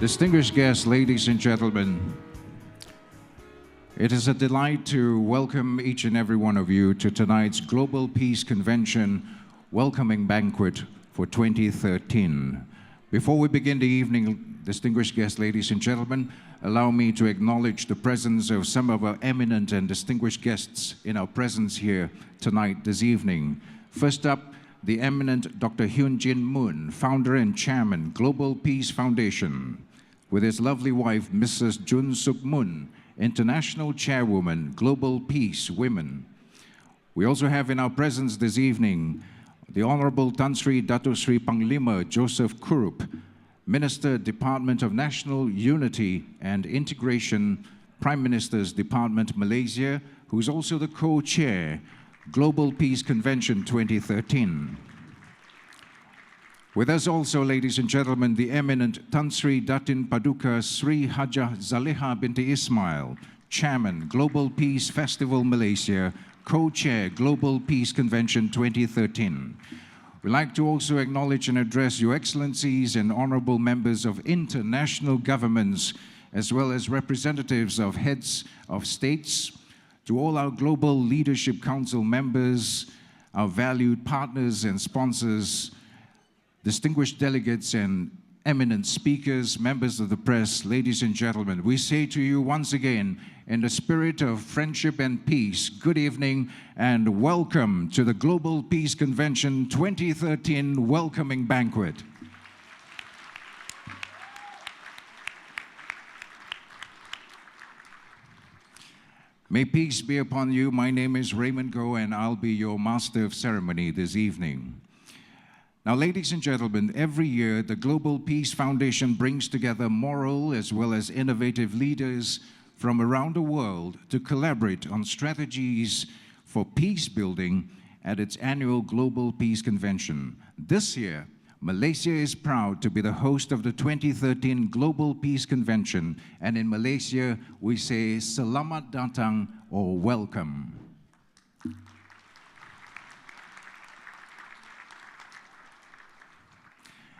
Distinguished guests, ladies and gentlemen, it is a delight to welcome each and every one of you to tonight's Global Peace Convention Welcoming Banquet for 2013. Before we begin the evening, distinguished guests, ladies and gentlemen, allow me to acknowledge the presence of some of our eminent and distinguished guests in our presence here tonight, this evening. First up, the eminent Dr. Hyun Jin Moon, founder and chairman, Global Peace Foundation, with his lovely wife, Mrs. Jun Suk Moon, international chairwoman, Global Peace Women. We also have in our presence this evening the Honorable Tan Sri Dato Sri Panglima Joseph Kurup, Minister, Department of National Unity and Integration, Prime Minister's Department, Malaysia, who's also the co-chair, Global Peace Convention 2013. With us also, ladies and gentlemen, the eminent Tan Sri Datin Paduka Sri Hajah Zaleha binti Ismail, Chairman, Global Peace Festival Malaysia, co-chair, Global Peace Convention 2013. We'd like to also acknowledge and address Your Excellencies and honorable members of international governments, as well as representatives of heads of states, to all our Global Leadership Council members, our valued partners and sponsors, distinguished delegates and eminent speakers, members of the press, ladies and gentlemen, we say to you once again, in the spirit of friendship and peace, good evening and welcome to the Global Peace Convention 2013 Welcoming Banquet. May peace be upon you. My name is Raymond Goh and I'll be your master of ceremony this evening. Now, ladies and gentlemen, every year the Global Peace Foundation brings together moral as well as innovative leaders from around the world to collaborate on strategies for peace building at its annual Global Peace Convention. This year, Malaysia is proud to be the host of the 2013 Global Peace Convention, and in Malaysia we say Selamat Datang or welcome.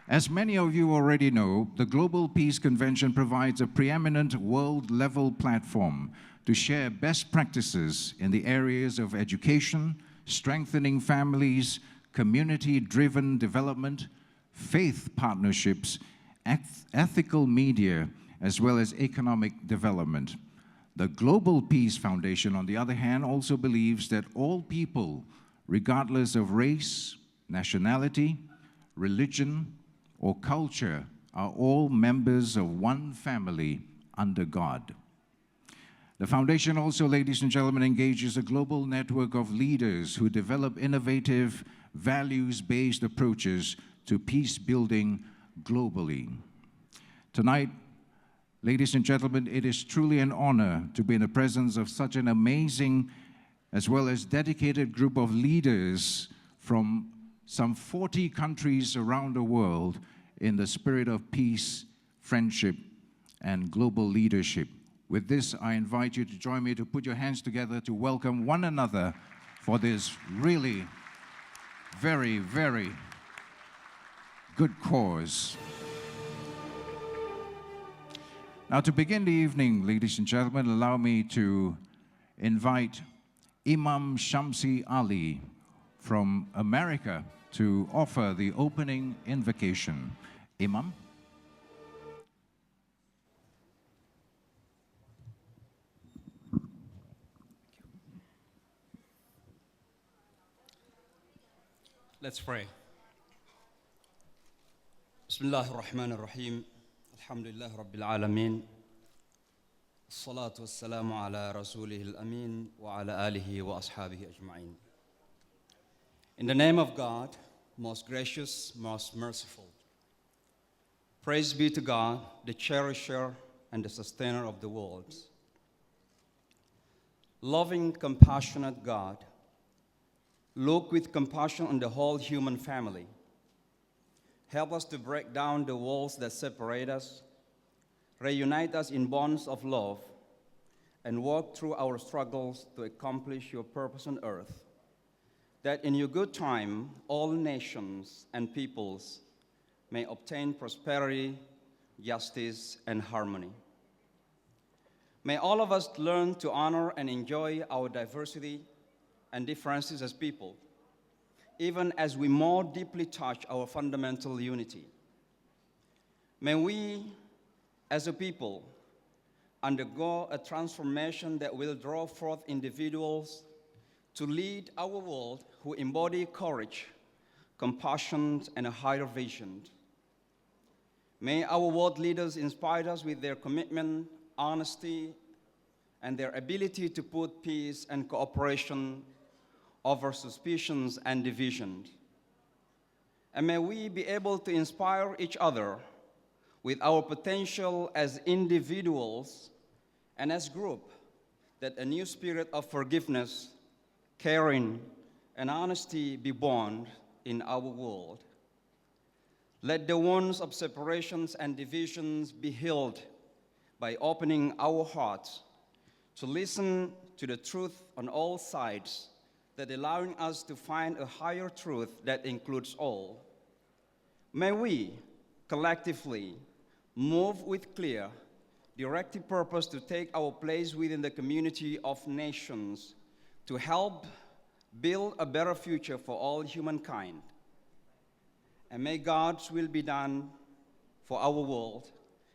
As many of you already know, the Global Peace Convention provides a preeminent world-level platform to share best practices in the areas of education, strengthening families, community-driven development, faith partnerships, ethical media, as well as economic development. The Global Peace Foundation, on the other hand, also believes that all people, regardless of race, nationality, religion, or culture, are all members of one family under God. The foundation also, ladies and gentlemen, engages a global network of leaders who develop innovative, values-based approaches to peace building globally. Tonight, ladies and gentlemen, it is truly an honor to be in the presence of such an amazing as well as dedicated group of leaders from some 40 countries around the world in the spirit of peace, friendship, and global leadership. With this, I invite you to join me to put your hands together to welcome one another for this really very, very good cause. Now, to begin the evening, ladies and gentlemen, allow me to invite Imam Shamsi Ali from America to offer the opening invocation. Imam. Let's pray. Bismillahir Rahmanir Rahim. Alhamdulillah Rabbil Alameen. As-salatu was-salamu ala rasulihil amin wa ala alihi wa ashabihi ajma'in. In the name of God, most gracious, most merciful. Praise be to God, the cherisher and the sustainer of the world. Loving, compassionate God, look with compassion on the whole human family. Help us to break down the walls that separate us, reunite us in bonds of love, and walk through our struggles to accomplish your purpose on earth, that in your good time, all nations and peoples may obtain prosperity, justice, and harmony. May all of us learn to honor and enjoy our diversity and differences as people, even as we more deeply touch our fundamental unity. May we, as a people, undergo a transformation that will draw forth individuals to lead our world who embody courage, compassion, and a higher vision. May our world leaders inspire us with their commitment, honesty, and their ability to put peace and cooperation over suspicions and division. And may we be able to inspire each other with our potential as individuals and as group, that a new spirit of forgiveness, caring, and honesty be born in our world. Let the wounds of separations and divisions be healed by opening our hearts to listen to the truth on all sides, that allowing us to find a higher truth that includes all. May we collectively move with clear, directed purpose to take our place within the community of nations to help build a better future for all humankind. And may God's will be done for our world,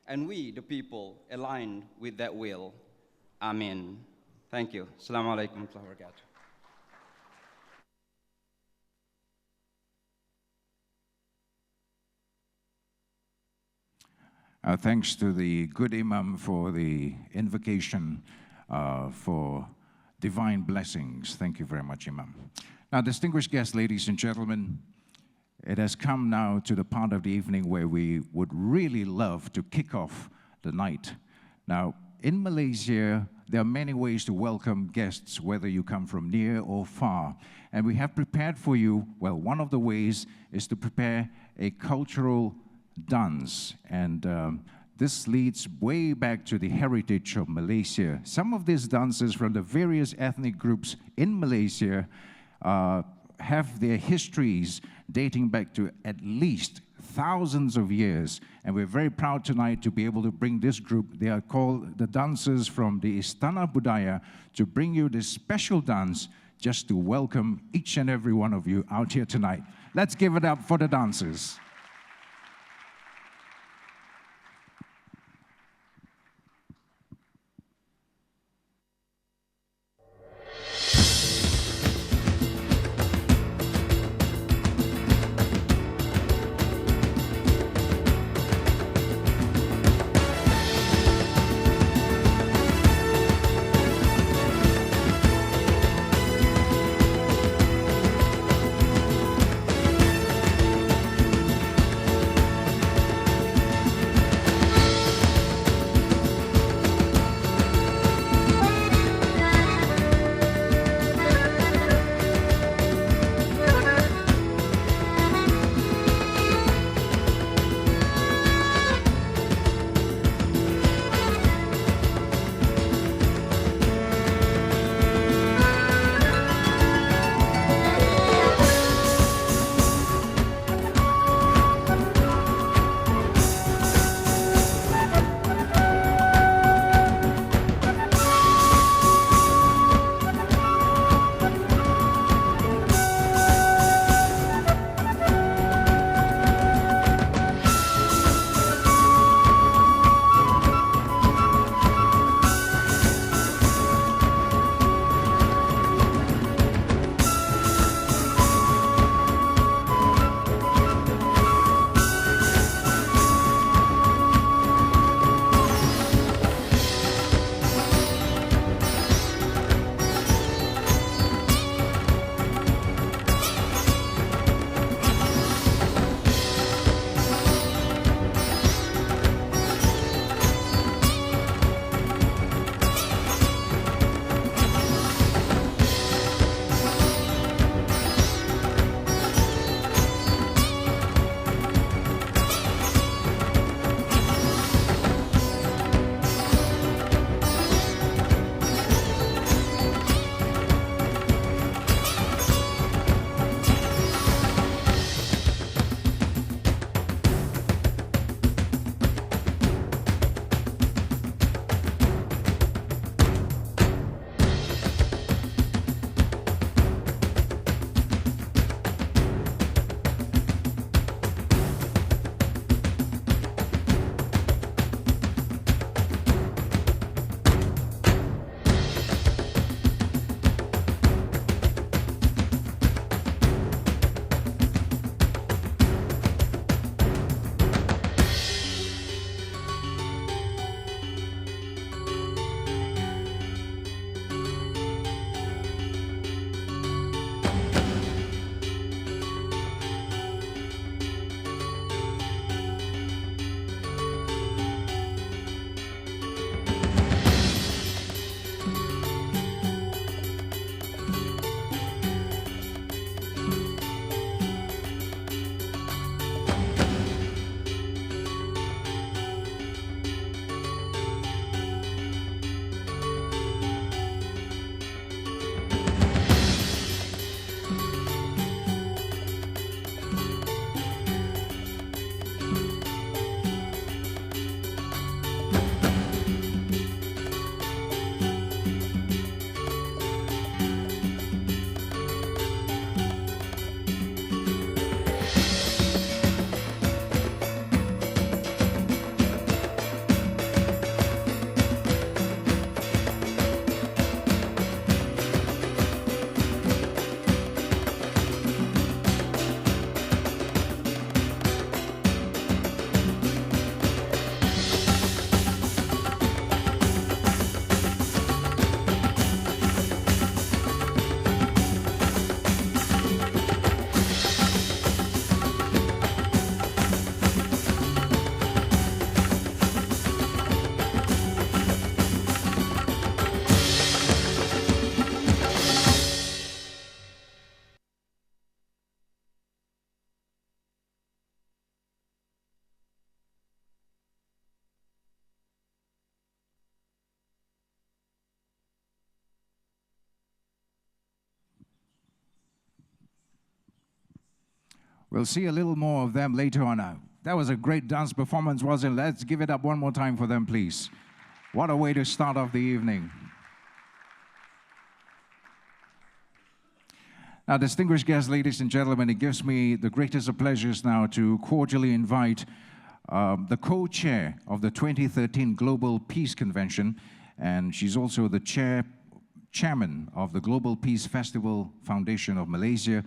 and we, the people, align with that will. Amen. Thank you. Assalamu alaikum wa rahmatullahi wa barakatuh. Thanks to the good Imam for the invocation for divine blessings. Thank you very much, Imam. Now, distinguished guests, ladies and gentlemen, it has come now to the part of the evening where we would really love to kick off the night. Now, in Malaysia, there are many ways to welcome guests, whether you come from near or far. And we have prepared for you, well, one of the ways is to prepare a cultural dance, and this leads way back to the heritage of Malaysia. Some of these dances from the various ethnic groups in Malaysia have their histories dating back to at least thousands of years, and we're very proud tonight to be able to bring this group. They are called the dancers from the Istana Budaya, to bring you this special dance just to welcome each and every one of you out here tonight. Let's give it up for the dancers. We'll see a little more of them later on. That was a great dance performance, wasn't it? Let's give it up one more time for them, please. What a way to start off the evening. Now, distinguished guests, ladies and gentlemen, it gives me the greatest of pleasures now to cordially invite the co-chair of the 2013 Global Peace Convention, and she's also the chairman of the Global Peace Festival Foundation of Malaysia,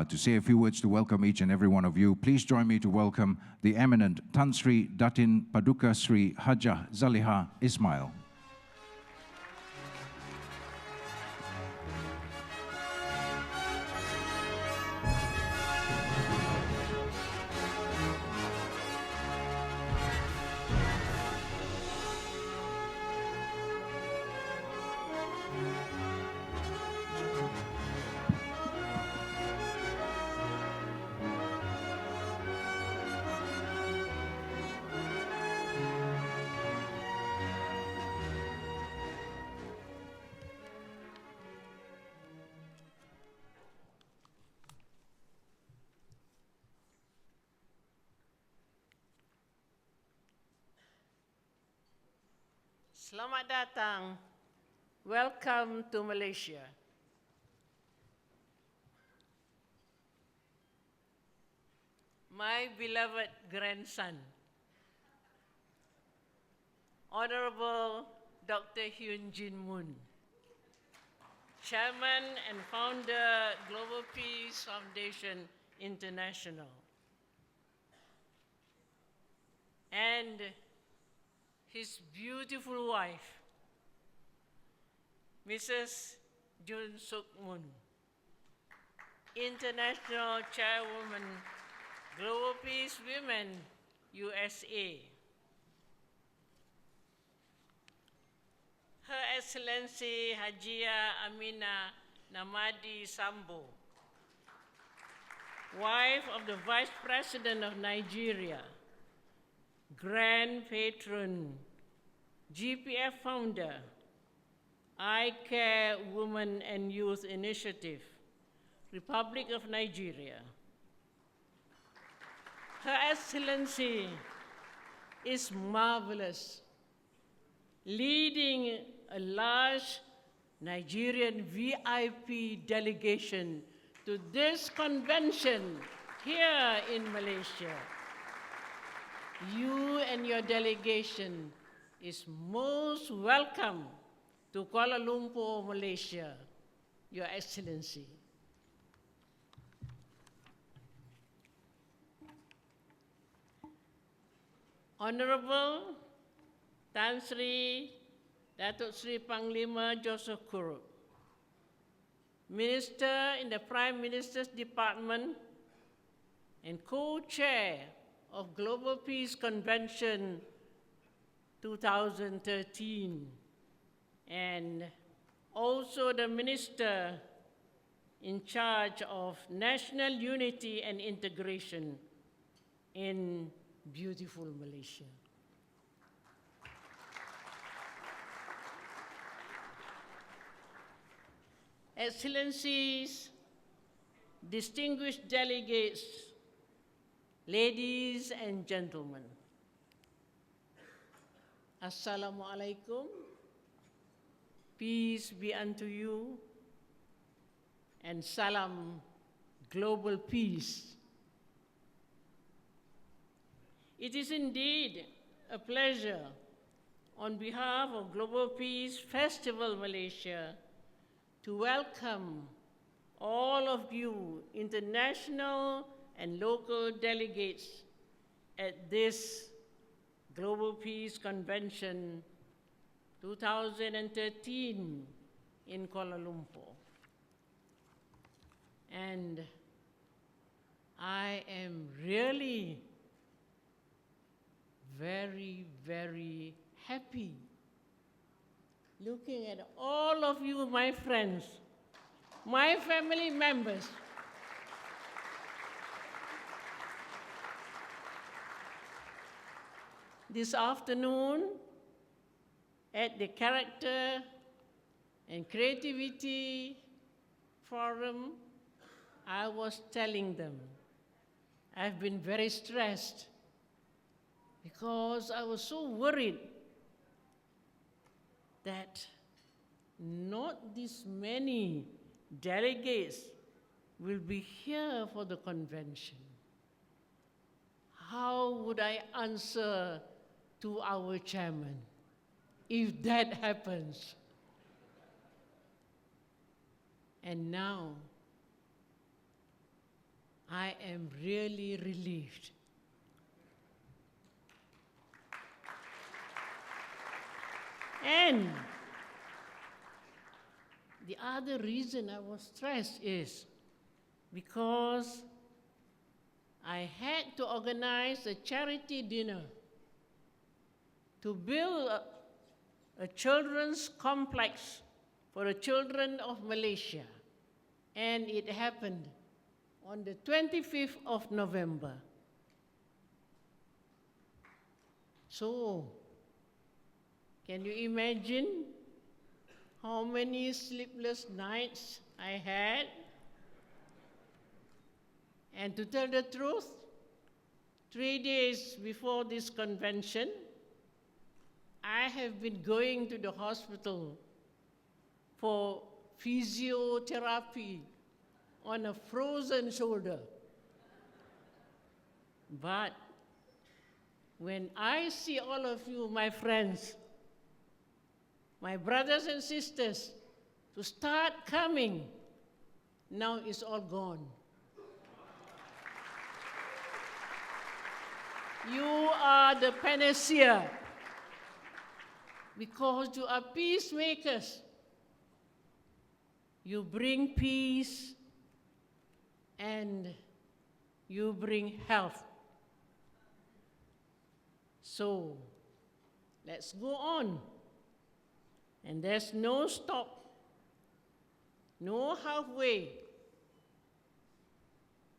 to say a few words to welcome each and every one of you. Please join me to welcome the eminent Tan Sri Datin Paduka Sri Hajah Zaliha Ismail. Selamat datang. Welcome to Malaysia. My beloved grandson, Honorable Dr. Hyun Jin Moon, Chairman and Founder, Global Peace Foundation International, and his beautiful wife, Mrs. Jun Moon, International Chairwoman, Global Peace Women, USA. Her Excellency Hajia Amina Namadi Sambo, wife of the Vice President of Nigeria, Grand Patron, GPF founder, I Care Women and Youth Initiative, Republic of Nigeria. Her Excellency is marvelous, leading a large Nigerian VIP delegation to this convention here in Malaysia. You and your delegation is most welcome to Kuala Lumpur, Malaysia, Your Excellency. Honorable Tan Sri Datuk Sri Panglima Joseph Kurup, Minister in the Prime Minister's Department and co-chair of Global Peace Convention 2013, and also the Minister in charge of National Unity and Integration in beautiful Malaysia. Excellencies, distinguished delegates, ladies and gentlemen, Assalamu alaikum, peace be unto you, and salam, global peace. It is indeed a pleasure on behalf of Global Peace Festival Malaysia to welcome all of you international and local delegates at this Global Peace Convention 2013 in Kuala Lumpur. And I am really very, very happy looking at all of you, my friends, my family members. This afternoon at the Character and Creativity Forum, I was telling them I've been very stressed because I was so worried that not this many delegates will be here for the convention. How would I answer to our chairman if that happens? And now, I am really relieved. And the other reason I was stressed is because I had to organize a charity dinner to build a children's complex for the children of Malaysia. And it happened on the 25th of November. So, can you imagine how many sleepless nights I had? And to tell the truth, 3 days before this convention, I have been going to the hospital for physiotherapy on a frozen shoulder. But when I see all of you, my friends, my brothers and sisters, to start coming, now it's all gone. You are the panacea because you are peacemakers. You bring peace and you bring health. So, let's go on. And there's no stop, no halfway.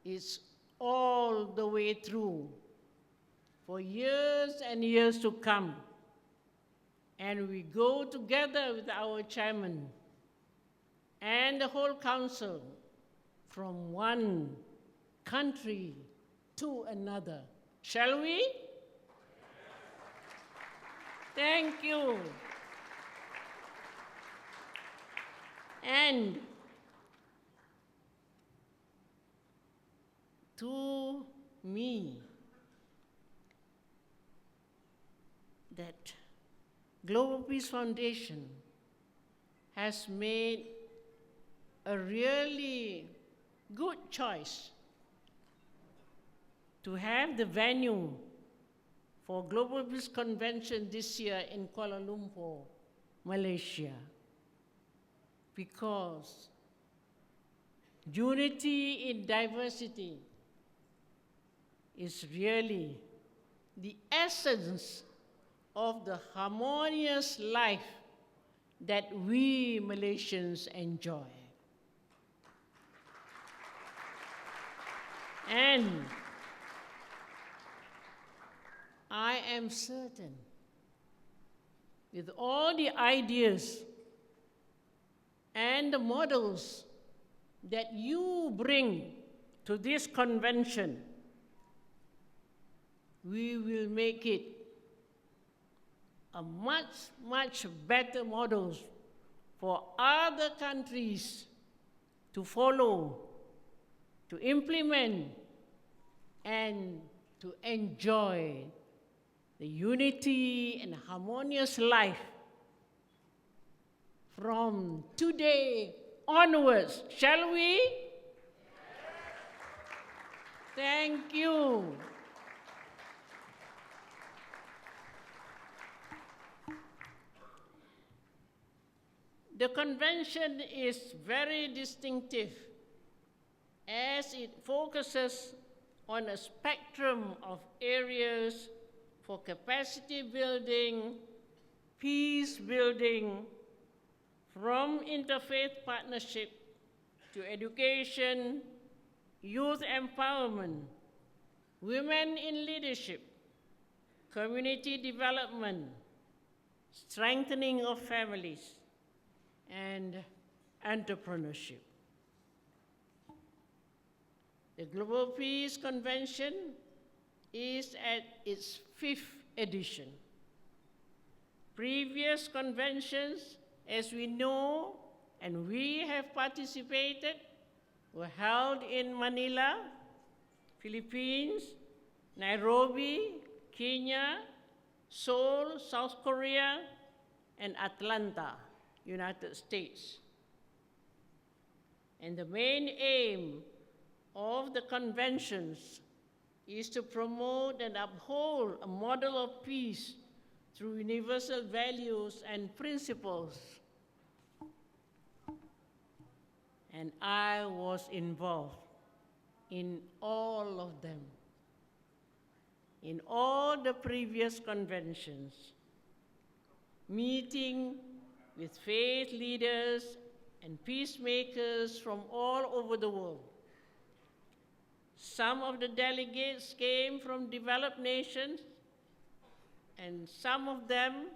It's all the way through for years and years to come. And we go together with our chairman and the whole council from one country to another. Shall we? Thank you. And to me, that Global Peace Foundation has made a really good choice to have the venue for Global Peace Convention this year in Kuala Lumpur, Malaysia, because unity in diversity is really the essence of the harmonious life that we Malaysians enjoy. And I am certain, with all the ideas and the models that you bring to this convention, we will make it a much, much better models for other countries to follow, to implement, and to enjoy the unity and harmonious life from today onwards. Shall we? Thank you. The convention is very distinctive as it focuses on a spectrum of areas for capacity building, peace building, from interfaith partnership to education, youth empowerment, women in leadership, community development, strengthening of families, and entrepreneurship. The Global Peace Convention is at its 5th edition. Previous conventions, as we know, and we have participated, were held in Manila, Philippines, Nairobi, Kenya, Seoul, South Korea, and Atlanta, United States. And the main aim of the conventions is to promote and uphold a model of peace through universal values and principles. And I was involved in all of them, in all the previous conventions, meeting with faith leaders and peacemakers from all over the world. Some of the delegates came from developed nations, and some of them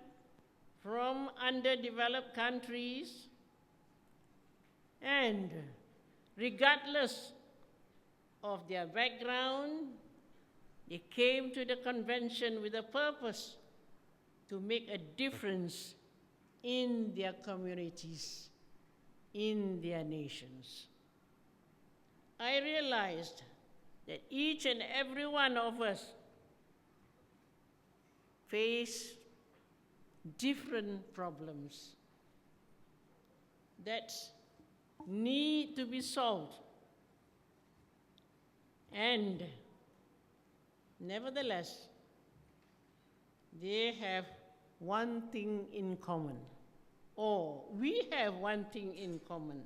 from underdeveloped countries. And regardless of their background, they came to the convention with a purpose to make a difference in their communities, in their nations. I realized that each and every one of us face different problems that need to be solved. And nevertheless, they have one thing in common, or we have one thing in common.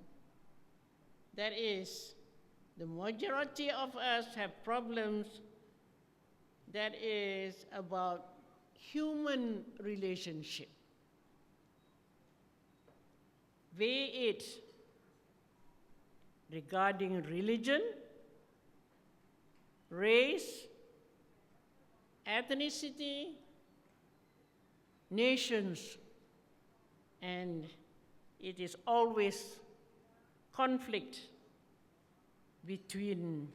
That is, the majority of us have problems that is about human relationship, be it regarding religion, race, ethnicity, nations, and it is always conflict between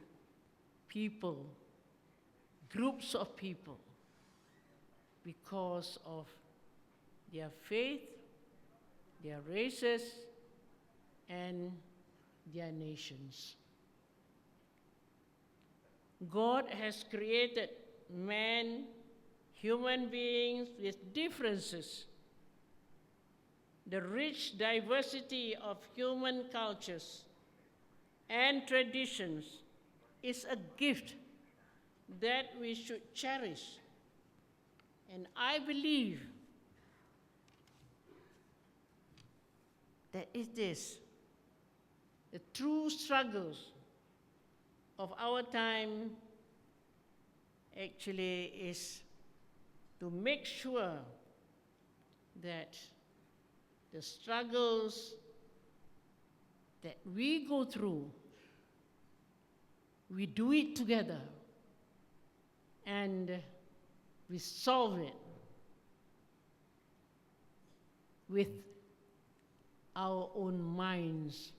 people, groups of people, because of their faith, their races, and their nations. God has created man, human beings with differences. The rich diversity of human cultures and traditions is a gift that we should cherish. And I believe that it is the true struggles of our time actually is to make sure that the struggles that we go through, we do it together and we solve it with our own minds,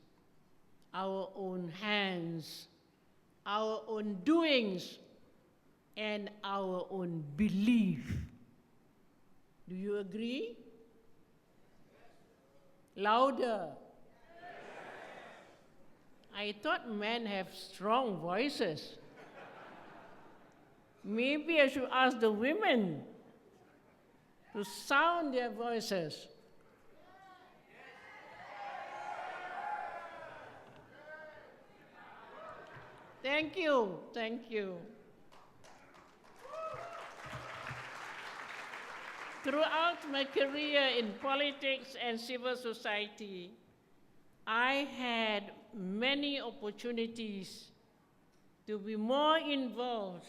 our own hands, our own doings, and our own belief. Do you agree? Louder. I thought men have strong voices. Maybe I should ask the women to sound their voices. Thank you, thank you. Throughout my career in politics and civil society, I had many opportunities to be more involved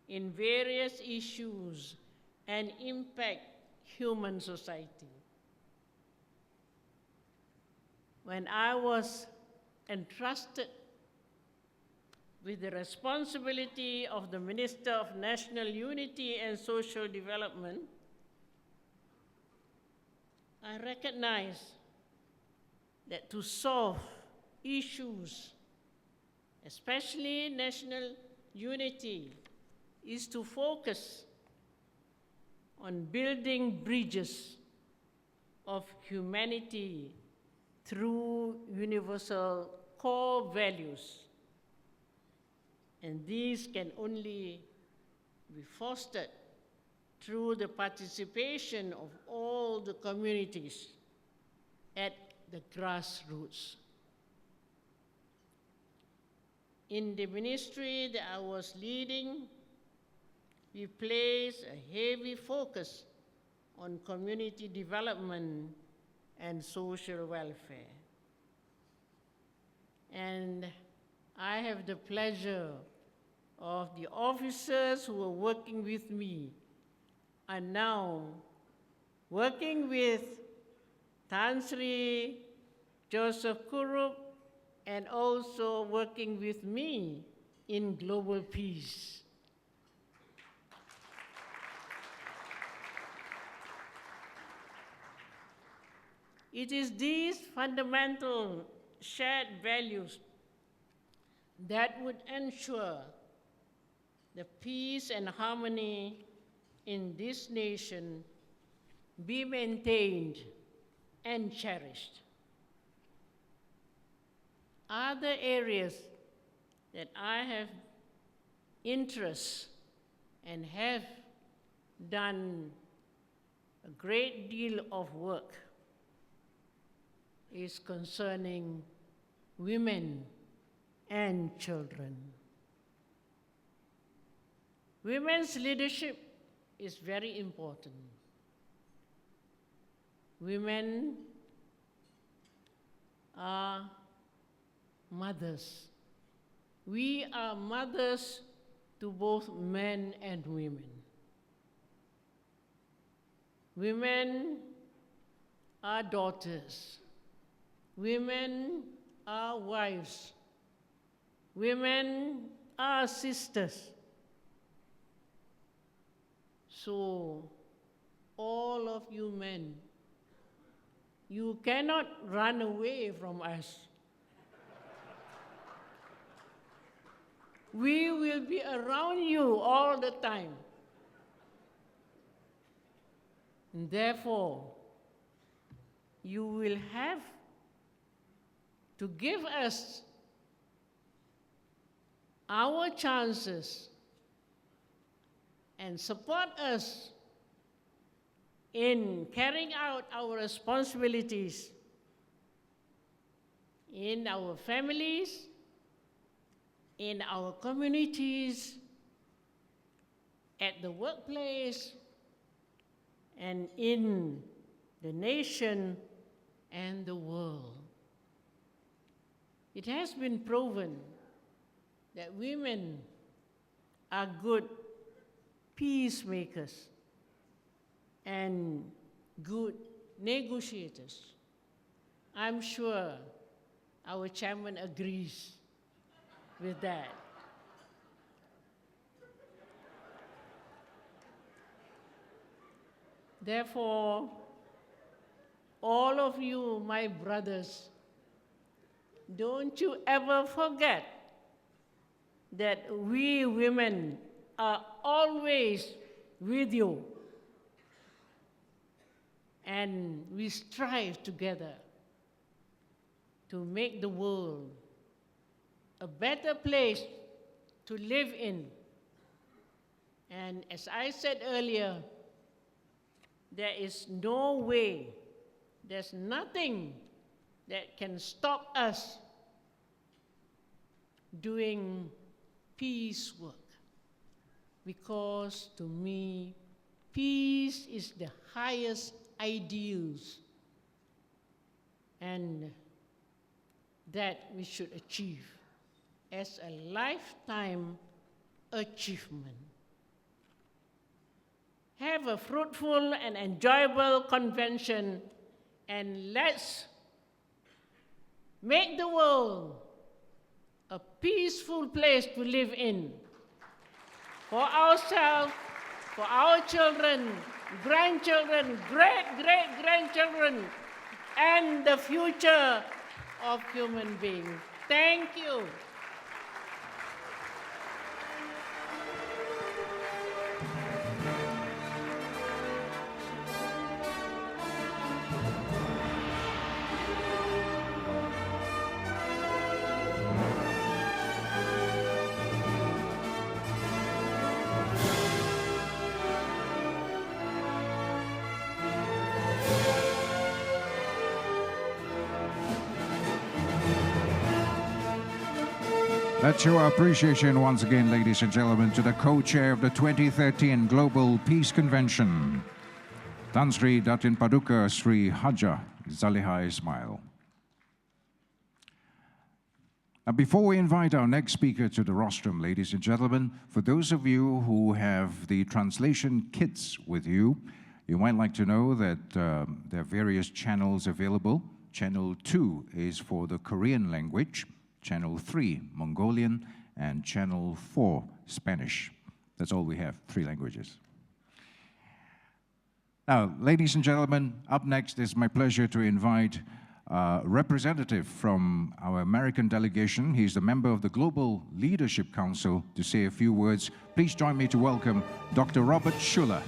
in various issues and impact human society. When I was entrusted with the responsibility of the Minister of National Unity and Social Development, I recognize that to solve issues especially national unity, is to focus on building bridges of humanity through universal core values. And these can only be fostered through the participation of all the communities at the grassroots. In the ministry that I was leading, we placed a heavy focus on community development and social welfare. And I have the pleasure of the officers who are working with me are now working with Tan Sri Joseph Kurup and also working with me in global peace. It is these fundamental shared values that would ensure the peace and harmony in this nation be maintained and cherished. Other areas that I have interest and have done a great deal of work is concerning women and children. Women's leadership is very important. Women are mothers. We are mothers to both men and women. Women are daughters. Women are wives. Women are sisters. So, all of you men, you cannot run away from us. We will be around you all the time. And therefore, you will have to give us our chances and support us in carrying out our responsibilities in our families, in our communities, at the workplace, and in the nation and the world. It has been proven that women are good peacemakers and good negotiators. I'm sure our chairman agrees with that. Therefore, all of you, my brothers, don't you ever forget that we women are always with you. And we strive together to make the world a better place to live in. And as I said earlier, there is no way, there's nothing that can stop us doing peace work. Because to me, peace is the highest ideals and that we should achieve as a lifetime achievement. Have a fruitful and enjoyable convention, and let's make the world a peaceful place to live in for ourselves, for our children, grandchildren, great-great-grandchildren, and the future of human beings. Thank you. Let's show our appreciation once again, ladies and gentlemen, to the co-chair of the 2013 Global Peace Convention, Tan Sri Datin Paduka Sri Haja Zaliha Ismail. Now, before we invite our next speaker to the rostrum, ladies and gentlemen, for those of you who have the translation kits with you, you might like to know that there are various channels available. Channel 2 is for the Korean language, Channel 3, Mongolian, and Channel 4, Spanish. That's all we have, 3 languages. Now, ladies and gentlemen, up next it's my pleasure to invite a representative from our American delegation. He's a member of the Global Leadership Council to say a few words. Please join me to welcome Dr. Robert Schuller.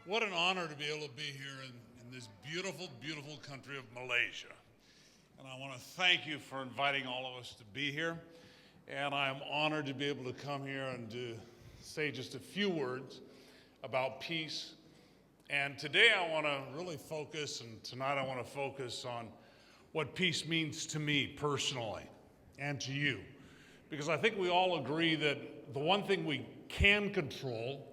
What an honor to be able to be here in this beautiful, beautiful country of Malaysia. And I want to thank you for inviting all of us to be here. And I'm honored to be able to come here and to say just a few words about peace. And today I want to really focus, and tonight I want to focus on what peace means to me personally and to you. Because I think we all agree that the one thing we can control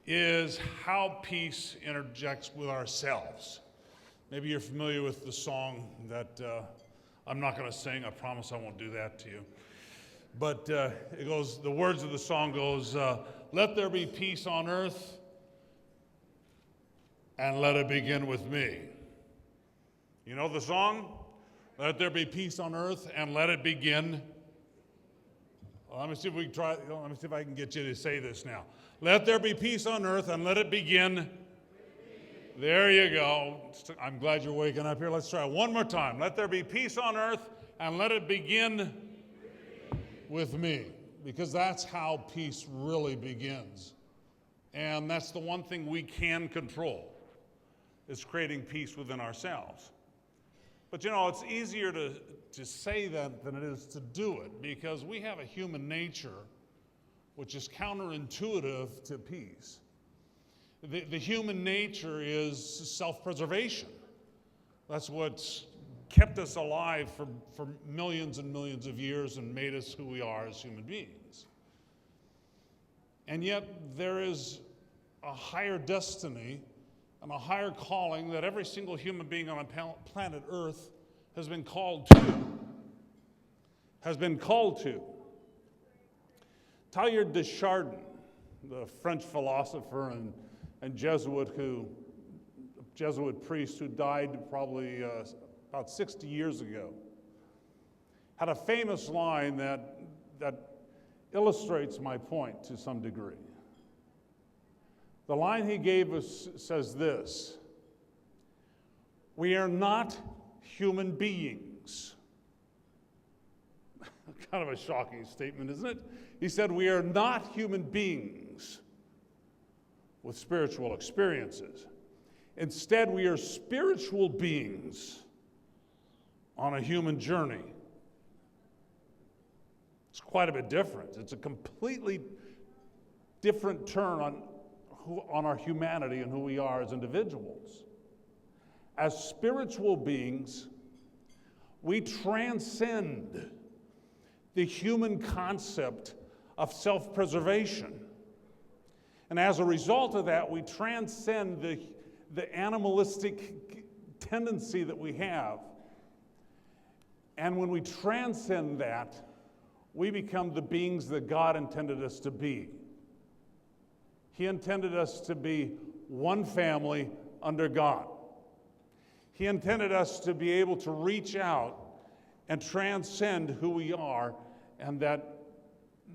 is how peace interjects with ourselves. Maybe you're familiar with the song that I'm not going to sing. I promise I won't do that to you. But it goes. The words of the song goes, "Let there be peace on earth, and let it begin with me." You know the song? Let there be peace on earth, and let it begin. Well, let me see if we can try. Let me see if I can get you to say this now. Let there be peace on earth and let it begin. There you go. I'm glad you're waking up here. Let's try one more time. Let there be peace on earth and let it begin with me. Because that's how peace really begins. And that's the one thing we can control, is creating peace within ourselves. But you know, it's easier to say that than it is to do it, because we have a human nature which is counterintuitive to peace. The human nature is self-preservation. That's what's kept us alive for millions and millions of years and made us who we are as human beings. And yet there is a higher destiny and a higher calling that every single human being on planet Earth has been called to. Teilhard de Chardin, the French philosopher and Jesuit priest who died probably about 60 years ago, had a famous line that illustrates my point to some degree. The line he gave us says this: "We are not human beings." Kind of a shocking statement, isn't it? He said, "We are not human beings with spiritual experiences. Instead, we are spiritual beings on a human journey." It's quite a bit different. It's a completely different turn on our humanity and who we are as individuals. As spiritual beings, we transcend the human concept of self-preservation. And as a result of that, we transcend the animalistic tendency that we have. And when we transcend that, we become the beings that God intended us to be. He intended us to be one family under God. He intended us to be able to reach out and transcend who we are and that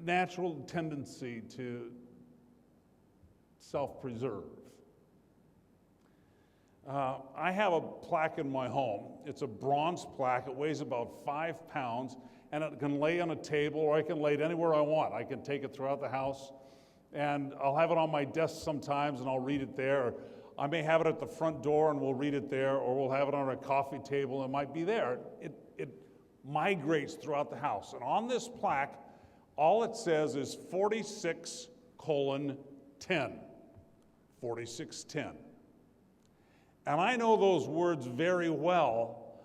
natural tendency to self-preserve. I have a plaque in my home. It's a bronze plaque. It weighs about 5 pounds, and it can lay on a table, or I can lay it anywhere I want. I can take it throughout the house. And I'll have it on my desk sometimes and I'll read it there. Or I may have it at the front door and we'll read it there, or we'll have it on our coffee table. It might be there. It migrates throughout the house. And on this plaque, all it says is 46:10. 46:10. And I know those words very well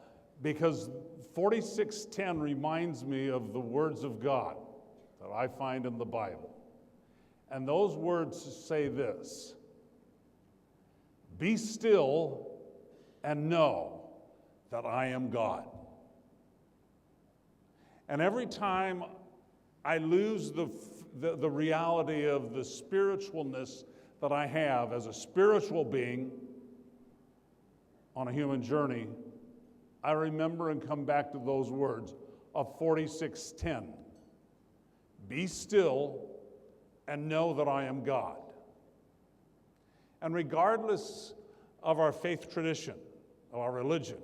because 46:10 reminds me of the words of God that I find in the Bible. And those words say this: be still and know that I am God. And every time I lose the reality of the spiritualness that I have as a spiritual being on a human journey, I remember and come back to those words of 46:10. Be still and know that I am God. And regardless of our faith tradition, of our religion,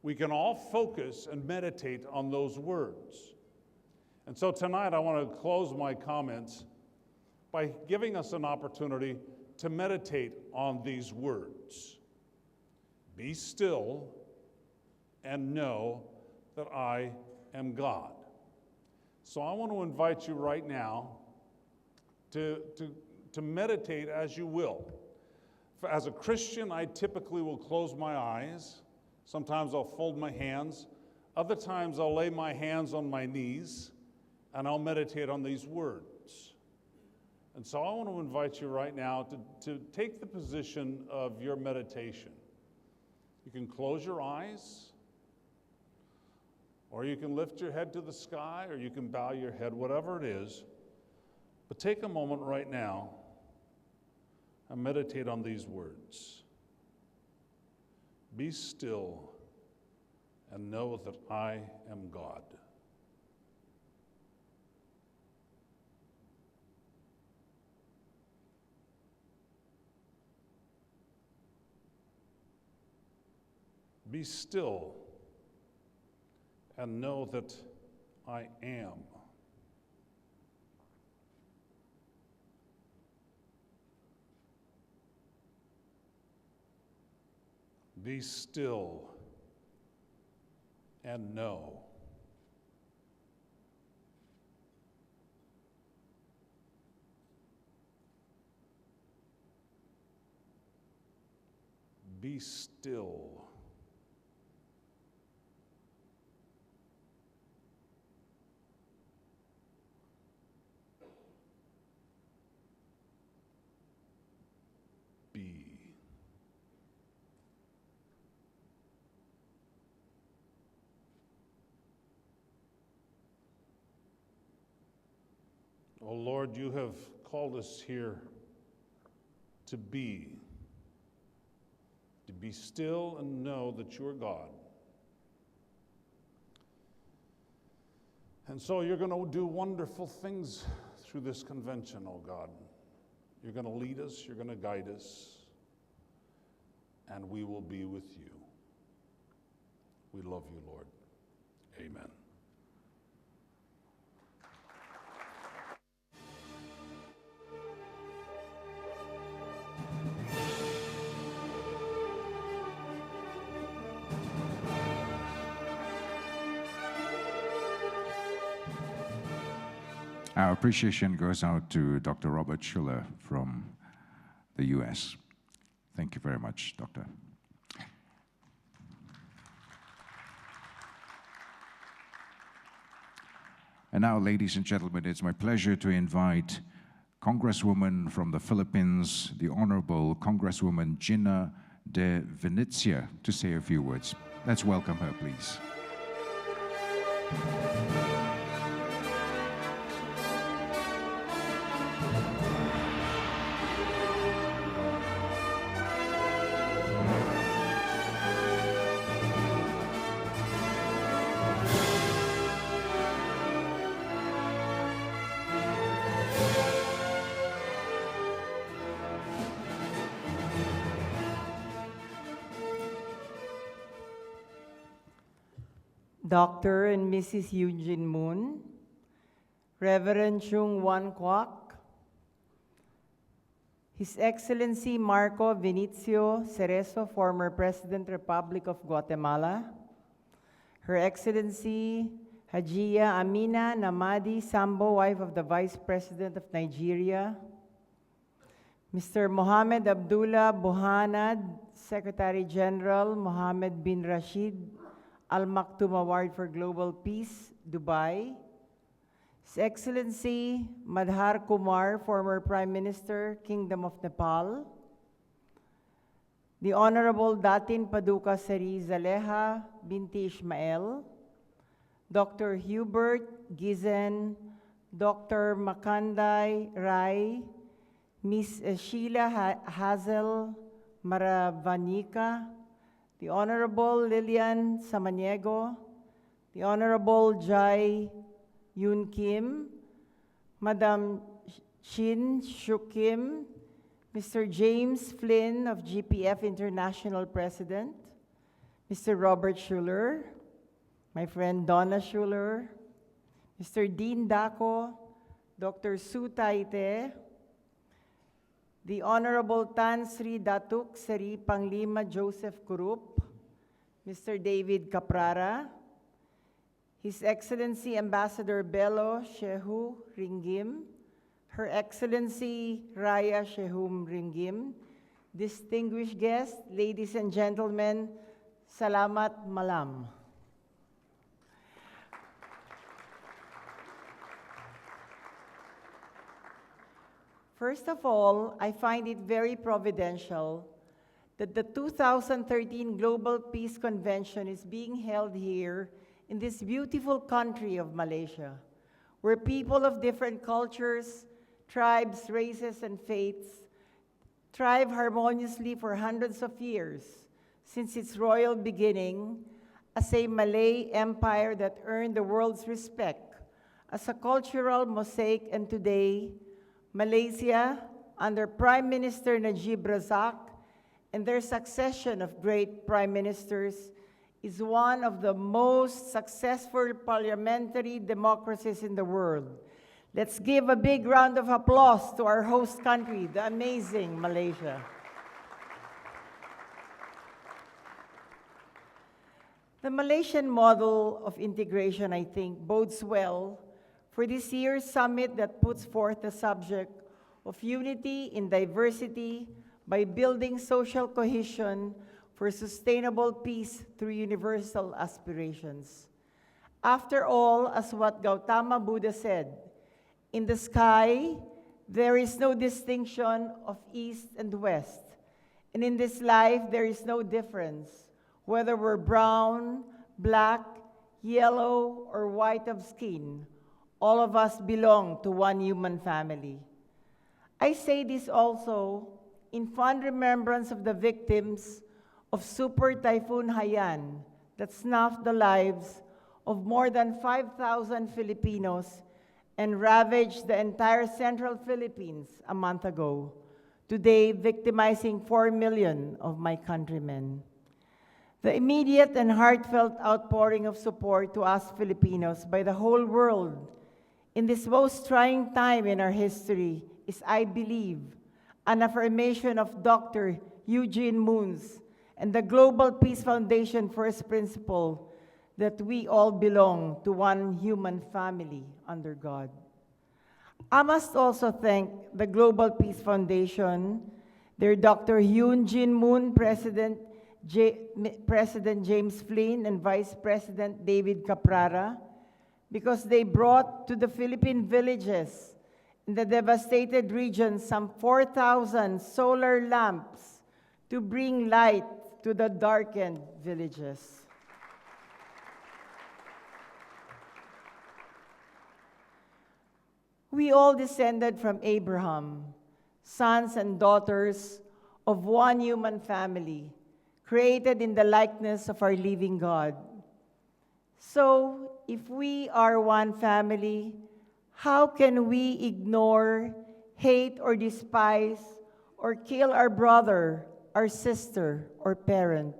we can all focus and meditate on those words. And so tonight I want to close my comments by giving us an opportunity to meditate on these words. Be still and know that I am God. So I want to invite you right now to meditate as you will. As a Christian, I typically will close my eyes. Sometimes I'll fold my hands. Other times I'll lay my hands on my knees and I'll meditate on these words. And so I want to invite you right now to take the position of your meditation. You can close your eyes, or you can lift your head to the sky, or you can bow your head, whatever it is. But take a moment right now and meditate on these words. Be still and know that I am God. Be still and know that I am. Be still and know. Be still. Oh Lord, you have called us here to be still and know that you are God. And so you're going to do wonderful things through this convention, oh God. You're going to lead us, you're going to guide us, and we will be with you. We love you, Lord. Amen. Our appreciation goes out to Dr. Robert Schuller from the US. Thank you very much, Doctor. And now, ladies and gentlemen, it's my pleasure to invite Congresswoman from the Philippines, the Honorable Congresswoman Gina de Venecia, to say a few words. Let's welcome her, please. Dr. and Mrs. Hyun Jin Moon, Reverend Chung Wan Kwok, His Excellency Marco Vinicio Cerezo, former President, Republic of Guatemala. Her Excellency Hajia Amina Namadi Sambo, wife of the Vice President of Nigeria. Mr. Mohammed Abdullah Buhanad, Secretary General Mohammed bin Rashid Al Maktoum Award for Global Peace, Dubai. His Excellency Madhar Kumar, former Prime Minister, Kingdom of Nepal. The Honorable Datin Paduka Seri Zaleha binti Ismail. Dr. Hubert Gizen, Dr. Makanday Rai, Ms. Sheila Hazel Maravanika, the Honorable Lilian Samaniego, the Honorable Jai Yun Kim, Madam Shin Shuk Kim, Mr. James Flynn of GPF International President, Mr. Robert Schuller, my friend Donna Schuller, Mr. Dean Daco, Dr. Su Taite, the Honorable Tan Sri Datuk Seri Panglima Joseph Kurup, Mr. David Caprara, His Excellency Ambassador Bello Shehu Ringim, Her Excellency Raya Shehum Ringim, distinguished guests, ladies and gentlemen, Salamat Malam. First of all, I find it very providential that the 2013 Global Peace Convention is being held here in this beautiful country of Malaysia, where people of different cultures, tribes, races, and faiths thrive harmoniously for hundreds of years since its royal beginning as a Malay empire that earned the world's respect as a cultural mosaic. And today, Malaysia, under Prime Minister Najib Razak and their succession of great prime ministers, is one of the most successful parliamentary democracies in the world. Let's give a big round of applause to our host country, the amazing Malaysia. The Malaysian model of integration, I think, bodes well for this year's summit that puts forth the subject of unity in diversity by building social cohesion for sustainable peace through universal aspirations. After all, as what Gautama Buddha said, in the sky, there is no distinction of east and west. And in this life, there is no difference, whether we're brown, black, yellow, or white of skin. All of us belong to one human family. I say this also in fond remembrance of the victims of Super Typhoon Haiyan that snuffed the lives of more than 5,000 Filipinos and ravaged the entire central Philippines a month ago, today victimizing 4 million of my countrymen. The immediate and heartfelt outpouring of support to us Filipinos by the whole world in this most trying time in our history is, I believe, an affirmation of Dr. Hyun Jin Moon's and the Global Peace Foundation first principle that we all belong to one human family under God. I must also thank the Global Peace Foundation, their Dr. Hyun Jin Moon, President James Flynn, and Vice President David Caprara, because they brought to the Philippine villages in the devastated region some 4,000 solar lamps to bring light to the darkened villages. We all descended from Abraham, sons and daughters of one human family, created in the likeness of our living God. So, if we are one family, how can we ignore, hate, or despise, or kill our brother, our sister, or parent?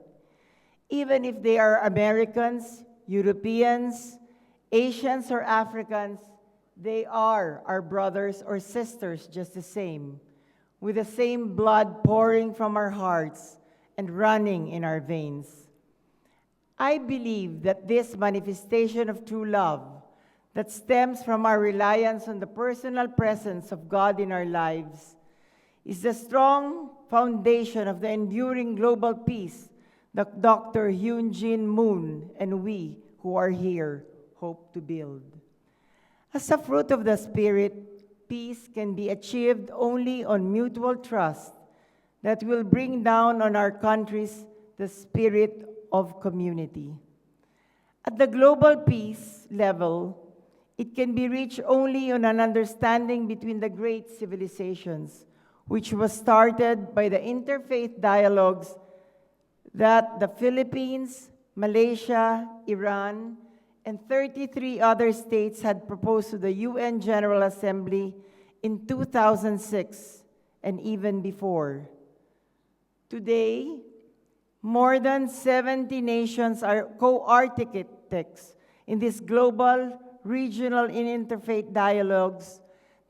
Even if they are Americans, Europeans, Asians, or Africans, they are our brothers or sisters just the same. with the same blood pouring from our hearts and running in our veins. I believe that this manifestation of true love that stems from our reliance on the personal presence of God in our lives is the strong foundation of the enduring global peace that Dr. Hyun Jin Moon and we who are here hope to build. As a fruit of the Spirit, peace can be achieved only on mutual trust that will bring down on our countries the spirit of community. At the global peace level, it can be reached only on an understanding between the great civilizations, which was started by the interfaith dialogues that the Philippines, Malaysia, Iran, and 33 other states had proposed to the UN General Assembly in 2006 and even before. Today, more than 70 nations are co-architects in these global, regional, and interfaith dialogues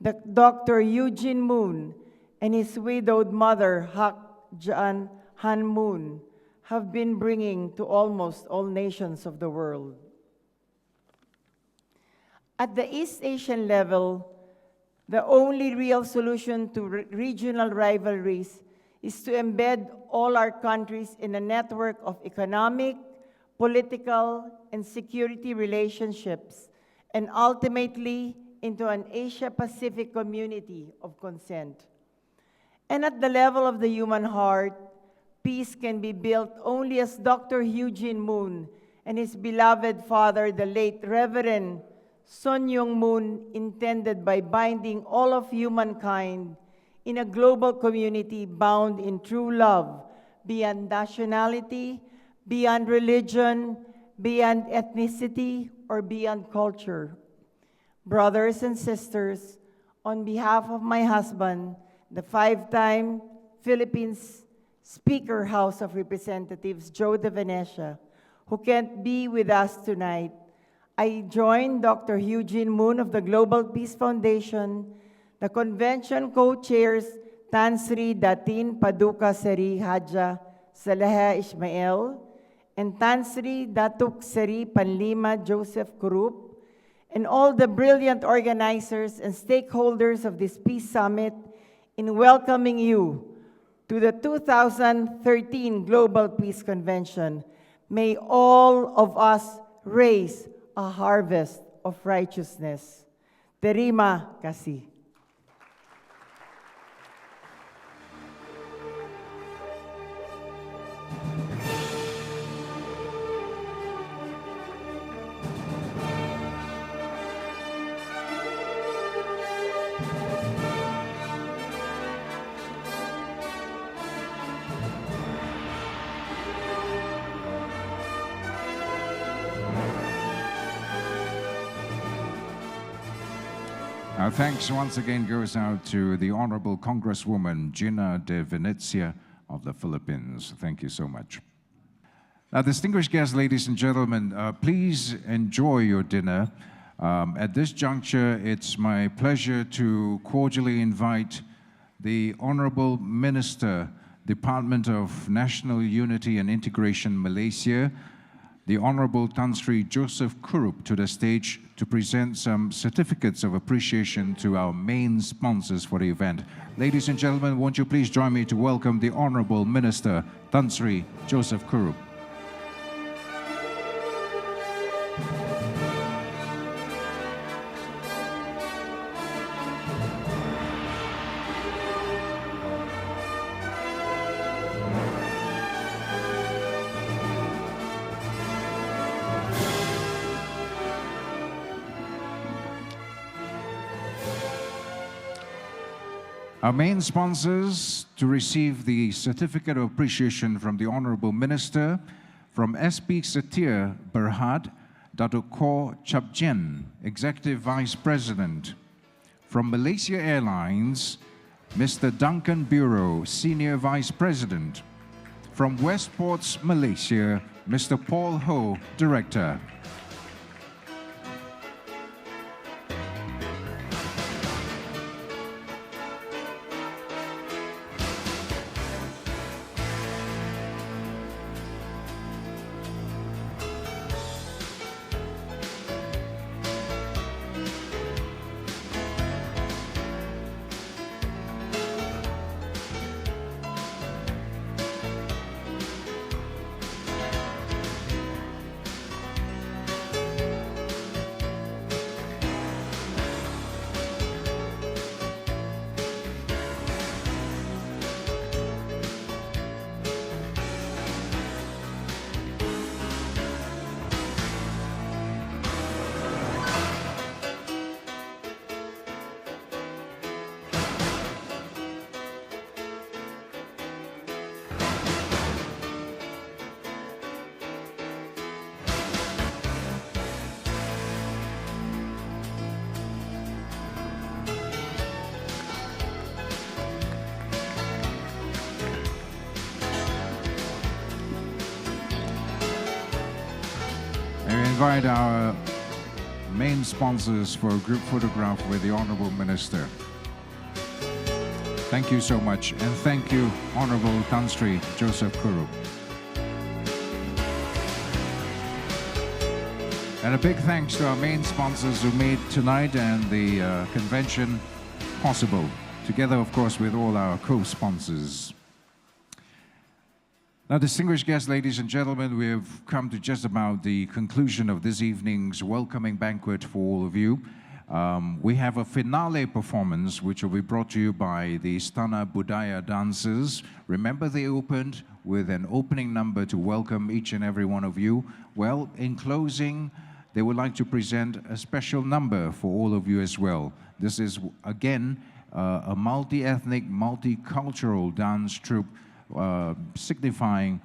that Dr. Hyun Jin Moon and his widowed mother, Han Moon, have been bringing to almost all nations of the world. At the East Asian level, the only real solution to regional rivalries is to embed all our countries in a network of economic, political, and security relationships, and ultimately into an Asia-Pacific community of consent. And at the level of the human heart, peace can be built only as Dr. Hyun Jin Moon and his beloved father, the late Reverend Sun Myung Moon, intended by binding all of humankind in a global community bound in true love, beyond nationality, beyond religion, beyond ethnicity, or beyond culture. Brothers and sisters, on behalf of my husband, the 5-time Philippines Speaker House of Representatives, Joe De Venecia, who can't be with us tonight, I join Dr. Hyun Jin Moon of the Global Peace Foundation, the convention co-chairs Tan Sri Datin Paduka Seri Haja Salaha Ismail, and Tan Sri Datuk Seri Panlima Joseph Kurup, and all the brilliant organizers and stakeholders of this Peace Summit in welcoming you to the 2013 Global Peace Convention. May all of us raise a harvest of righteousness. Terima kasih. Our thanks once again goes out to the Honorable Congresswoman Gina de Venecia of the Philippines. Thank you so much. Now, distinguished guests, ladies and gentlemen, please enjoy your dinner. At this juncture, it's my pleasure to cordially invite the Honorable Minister, Department of National Unity and Integration, Malaysia, the Honorable Tan Sri Joseph Kurup, to the stage to present some certificates of appreciation to our main sponsors for the event. Ladies and gentlemen, won't you please join me to welcome the Honorable Minister, Tan Sri Joseph Kurup. Our main sponsors to receive the Certificate of Appreciation from the Honorable Minister, from SP Setia Berhad, Datuk Kor Chapjen, Executive Vice President. From Malaysia Airlines, Mr. Duncan Bureau, Senior Vice President. From Westports Malaysia, Mr. Paul Ho, Director. invite our main sponsors for a group photograph with the Honorable Minister. Thank you so much, and thank you, Honorable Tan Sri Joseph Kuru. And a big thanks to our main sponsors who made tonight and the convention possible, together, of course, with all our co-sponsors. Now, distinguished guests, ladies and gentlemen, we have come to just about the conclusion of this evening's welcoming banquet for all of you. We have a finale performance which will be brought to you by the Istana Budaya dancers. Remember, they opened with an opening number to welcome each and every one of you. Well, in closing, they would like to present a special number for all of you as well. This is, again, a multi-ethnic, multicultural dance troupe signifying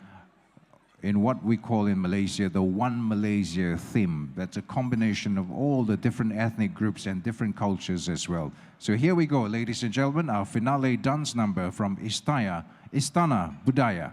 in what we call in Malaysia the One Malaysia theme. That's a combination of all the different ethnic groups and different cultures as well. So here we go, ladies and gentlemen, our finale dance number from Istana Budaya.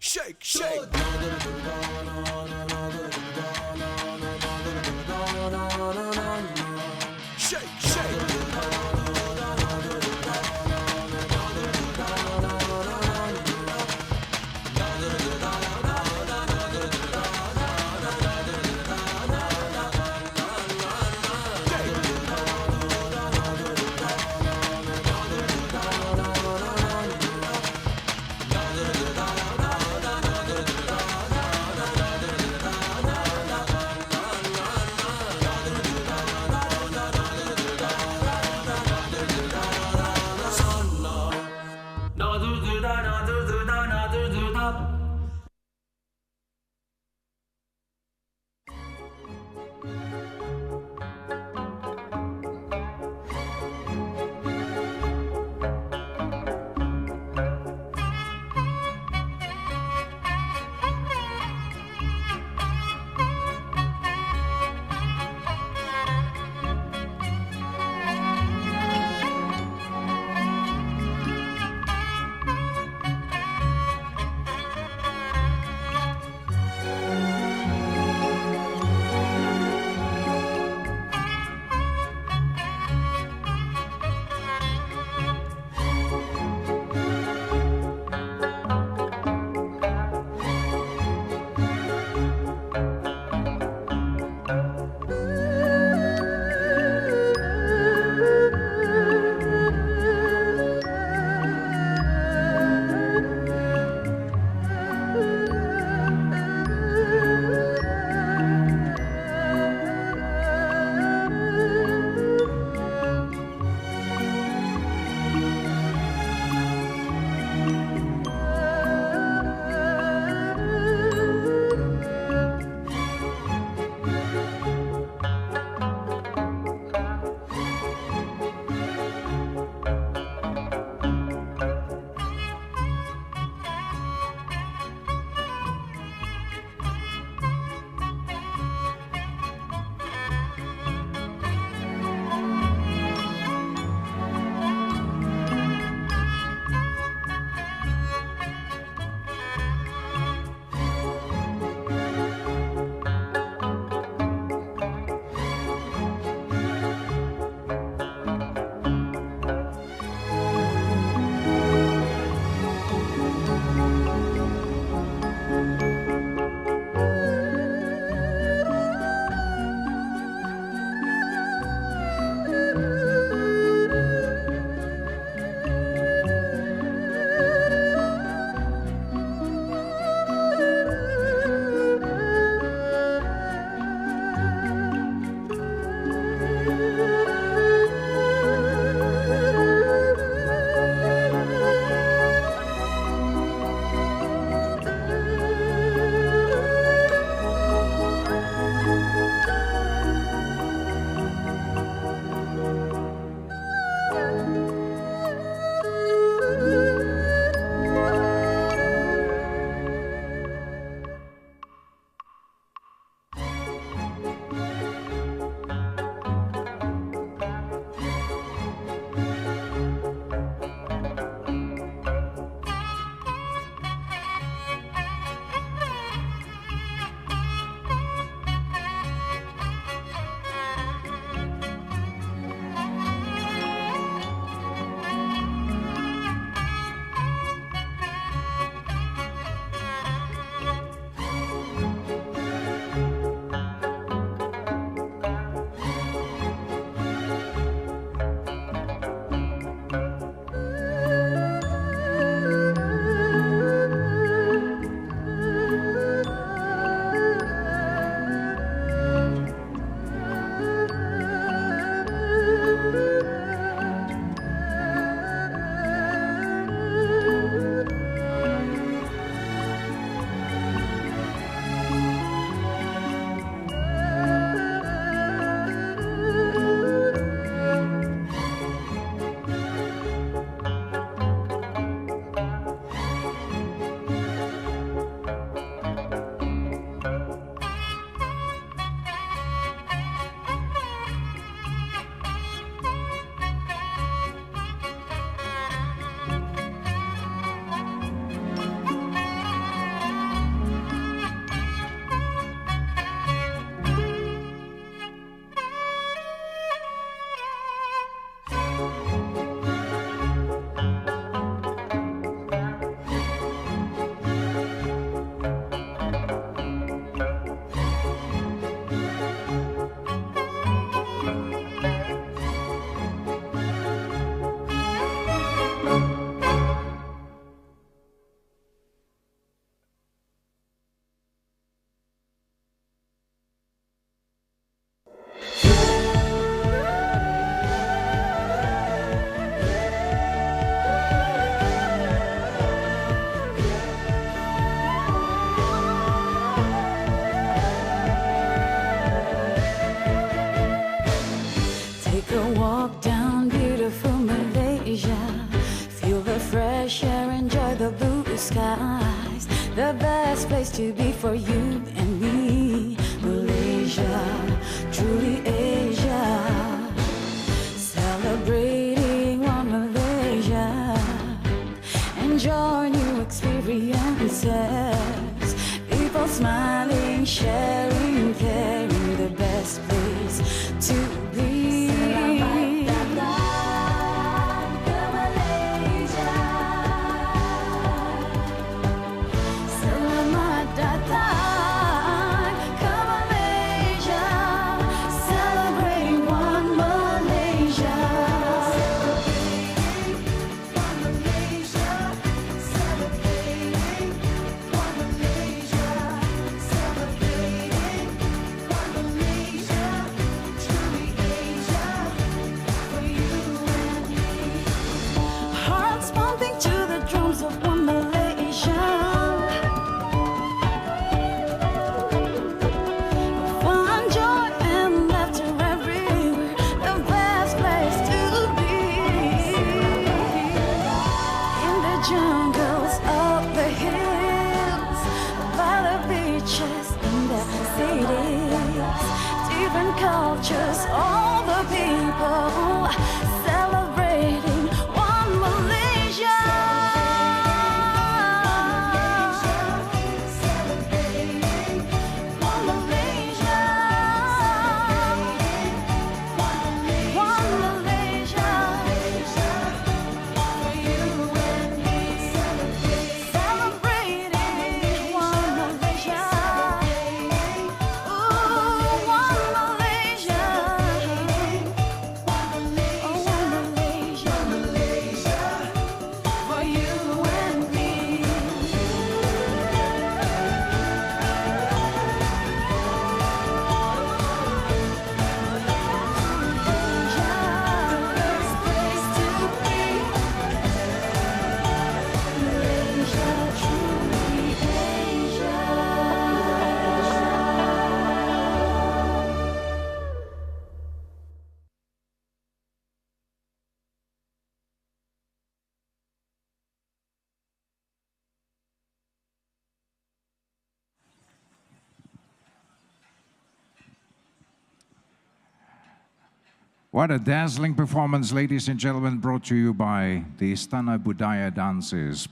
Shake, shake. Shake, shake. skies, the best place to be for you and me. Malaysia, truly Asia, celebrating one Malaysia. Enjoy new experiences, people smiling, sharing, caring, the best place to be. Different cultures, all the people celebrating one Malaysia. Celebrating one Malaysia. One Malaysia. For you and me. Celebrating one Malaysia. What a dazzling performance, ladies and gentlemen, brought to you by the Istana Budaya Dancers.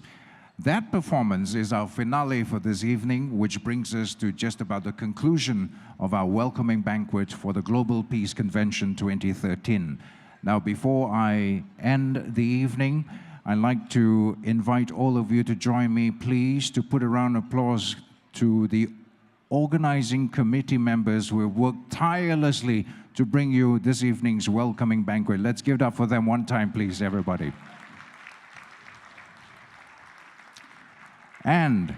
That performance is our finale for this evening, which brings us to just about the conclusion of our welcoming banquet for the Global Peace Convention 2013. Now, before I end the evening, I'd like to invite all of you to join me, please, to put a round of applause to the organizing committee members who have worked tirelessly to bring you this evening's welcoming banquet. Let's give it up for them one time, please, everybody. And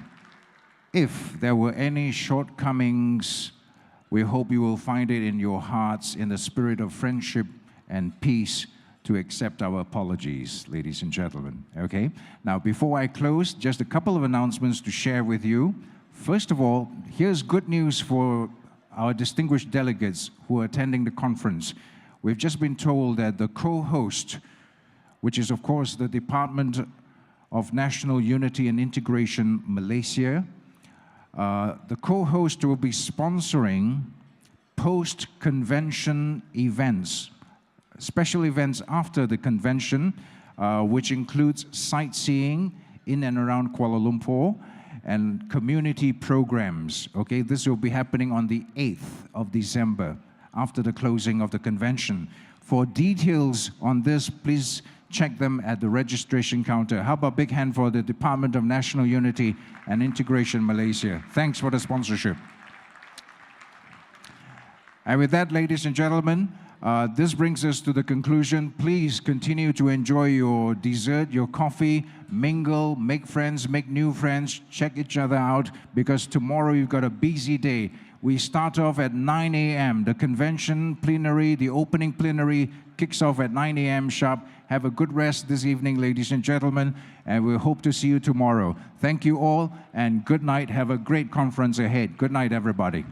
if there were any shortcomings, we hope you will find it in your hearts, in the spirit of friendship and peace, to accept our apologies, ladies and gentlemen, okay? Now, before I close, just a couple of announcements to share with you. First of all, here's good news for our distinguished delegates who are attending the conference. We've just been told that the co-host, which is of course the Department of National Unity and Integration, Malaysia, the co-host will be sponsoring post-convention events, special events after the convention, which includes sightseeing in and around Kuala Lumpur, and community programs, okay? This will be happening on the 8th of December, after the closing of the convention. For details on this, please check them at the registration counter. How about a big hand for the Department of National Unity and Integration, Malaysia? Thanks for the sponsorship. And with that, ladies and gentlemen, this brings us to the conclusion. Please continue to enjoy your dessert, your coffee, mingle, make friends, make new friends, check each other out, because tomorrow you've got a busy day. We start off at 9 a.m. The convention plenary, the opening plenary, kicks off at 9 a.m. sharp. Have a good rest this evening, ladies and gentlemen, and we hope to see you tomorrow. Thank you all, and good night. Have a great conference ahead. Good night, everybody.